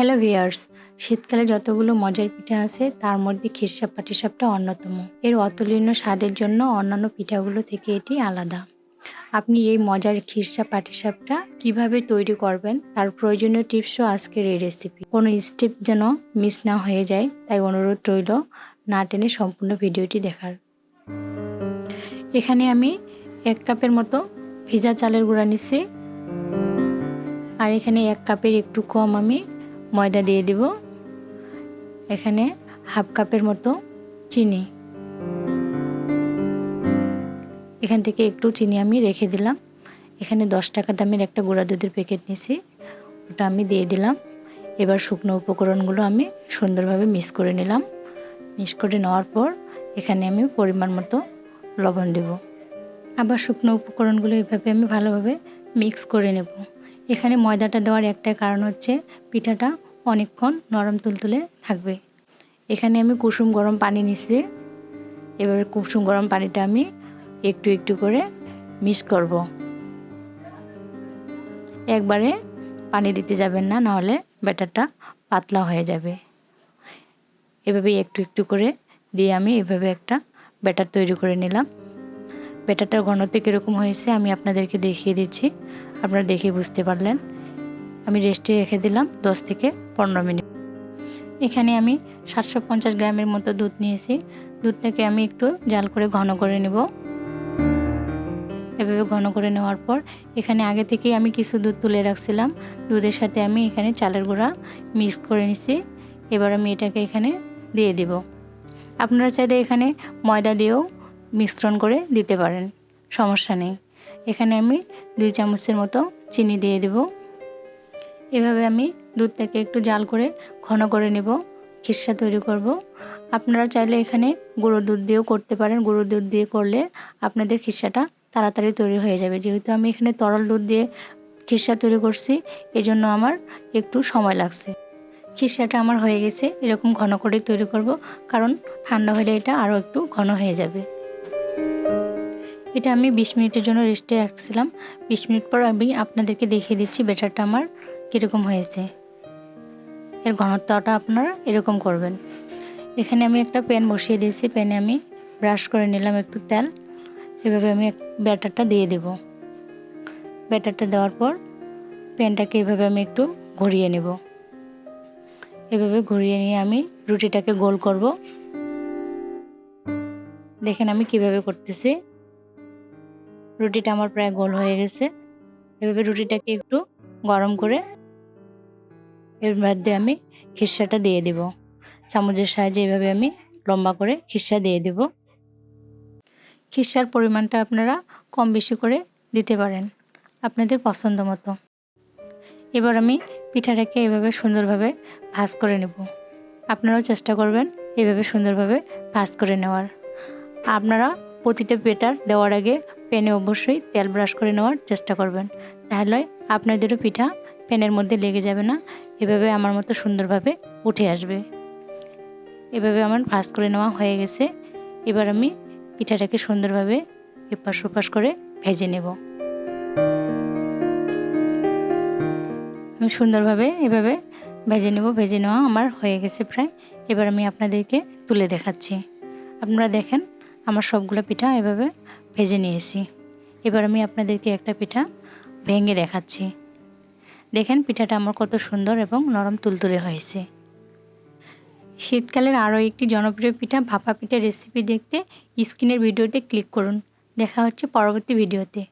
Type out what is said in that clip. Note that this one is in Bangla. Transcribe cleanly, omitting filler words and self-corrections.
হ্যালো ভিউয়ার্স, শীতকালে যতগুলো মজার পিঠা আছে তার মধ্যে khirsha পাটিসাপটা অন্যতম। এর অতুলনীয় স্বাদের জন্য অন্যান্য পিঠাগুলো থেকে এটি আলাদা। আপনি এই মজার khirsha পাটিসাপটা কিভাবে তৈরি করবেন তার প্রয়োজনীয় টিপসও আজকের এই রেসিপি। কোনো স্টেপ যেন মিস না হয়ে যায় তাই অনুরোধ রইল না টেনে সম্পূর্ণ ভিডিওটি দেখার। এখানে আমি 1 কাপের মতো ভিজা চালের গুঁড়া নিচ্ছি, আর এখানে 1 কাপের একটু কম আমি ময়দা দিয়ে দিব। এখানে হাফ কাপের মতো চিনি, এখান থেকে একটু চিনি আমি রেখে দিলাম। এখানে 10 টাকা দামের একটা গুঁড়া দুধের প্যাকেট নিয়েছি, ওটা আমি দিয়ে দিলাম। এবার শুকনো উপকরণগুলো আমি সুন্দরভাবে মিক্স করে নিলাম। মিক্স করে নেওয়ার পর এখানে আমি পরিমাণ মতো লবণ দেব। আবার শুকনো উপকরণগুলো এভাবে আমি ভালোভাবে মিক্স করে নেব। এখানে ময়দাটা দেওয়ার একটা কারণ হচ্ছে পিঠাটা অনেকক্ষণ নরম তুলতুলে থাকবে। এখানে আমি কুসুম গরম পানি নিচ্ছি। এবারে কুসুম গরম পানিটা আমি একটু একটু করে মিক্স করব। একবারে পানি দিতে যাবেন না, নাহলে ব্যাটারটা পাতলা হয়ে যাবে। এভাবে একটু একটু করে দিয়ে আমি এভাবে একটা ব্যাটার তৈরি করে নিলাম। ব্যাটারটার ঘনত্ব কীরকম হয়েছে আমি আপনাদেরকে দেখিয়ে দিচ্ছি, আপনারা দেখে বুঝতে পারলেন। আমি রেস্টে রেখে দিলাম 10 থেকে 15 মিনিট। এখানে আমি 750 গ্রামের মতো দুধ নিয়েছি। দুধটাকে আমি একটু জাল করে ঘন করে নেব। এভাবে ঘন করে নেওয়ার পর এখানে আগে থেকেই আমি কিছু দুধ তুলে রাখছিলাম। দুধের সাথে আমি এখানে চালের গুঁড়া মিক্স করে নিছি। এবার আমি এটাকে এখানে দিয়ে দিব। আপনারা চাইলে এখানে ময়দা দিয়েও মিশ্রণ করে দিতে পারেন, সমস্যা নেই। এখানে আমি 2 চামচের মতো চিনি দিয়ে দেব। এভাবে আমি দুধটাকে একটু জাল করে ঘন করে নেব, khirsha তৈরি করব। আপনারা চাইলে এখানে গুঁড়ো দুধ দিয়েও করতে পারেন। গুঁড়ো দুধ দিয়ে করলে আপনাদের khirshaটা তাড়াতাড়ি তৈরি হয়ে যাবে। যেহেতু আমি এখানে তরল দুধ দিয়ে khirsha তৈরি করছি, এজন্য আমার একটু সময় লাগছে। khirshaটা আমার হয়ে গেছে। এরকম ঘন করে তৈরি করব, কারণ ঠান্ডা হলে এটা আরও একটু ঘন হয়ে যাবে। এটা আমি 20 মিনিটের জন্য রেস্টে রাখছিলাম। 20 মিনিট পর আমি আপনাদেরকে দেখিয়ে দিচ্ছি ব্যাটারটা আমার কীরকম হয়েছে। এর ঘনত্বটা আপনারা এরকম করবেন। এখানে আমি একটা প্যান বসিয়ে দিয়েছি। প্যানে আমি ব্রাশ করে নিলাম একটু তেল। এভাবে আমি ব্যাটারটা দিয়ে দেব। ব্যাটারটা দেওয়ার পর প্যানটাকে এভাবে আমি একটু ঘুরিয়ে নেব। এভাবে ঘুরিয়ে নিয়ে আমি রুটিটাকে গোল করব। দেখেন আমি কিভাবে করতেছি। রুটিটা আমার প্রায় গোল হয়ে গেছে। এভাবে রুটিটাকে একটু গরম করে এর মধ্যে আমি khirshaটা দিয়ে দেব। চামচের সাহায্যে এভাবে আমি লম্বা করে khirsha দিয়ে দেব। khirshaর পরিমাণটা আপনারা কম বেশি করে দিতে পারেন আপনাদের পছন্দ মতো। এবার আমি পিঠাটাকে এভাবে সুন্দরভাবে ভাঁজ করে নেব। আপনারাও চেষ্টা করবেন এভাবে সুন্দরভাবে ভাঁজ করে নেওয়ার। আপনারা প্রতিটা ব্যাটার দেওয়ার আগে প্যানে অবশ্যই তেল ব্রাশ করে নেওয়ার চেষ্টা করবেন, তাহলে আপনাদেরও পিঠা প্যানের মধ্যে লেগে যাবে না। এভাবে আমার মতো সুন্দরভাবে উঠে আসবে। এভাবে আমার ভাঁজ করে নেওয়া হয়ে গেছে। এবার আমি পিঠাটাকে সুন্দরভাবে এপাশ ওপাশ করে ভেজে নেব। আমি সুন্দরভাবে এভাবে ভেজে নেব। ভেজে নেওয়া আমার হয়ে গেছে প্রায়। এবার আমি আপনাদেরকে তুলে দেখাচ্ছি। আপনারা দেখেন আমার সবগুলো পিঠা এভাবে ভেজে নিয়েছি। এবার আমি আপনাদেরকে একটা পিঠা ভেঙে দেখাচ্ছি। দেখেন পিঠাটা আমার কত সুন্দর এবং নরম তুলতুলে হয়েছে। শীতকালের আরও একটি জনপ্রিয় পিঠা ভাপা পিঠা রেসিপি দেখতে স্ক্রিনের ভিডিওতে ক্লিক করুন। দেখা হচ্ছে পরবর্তী ভিডিওতে।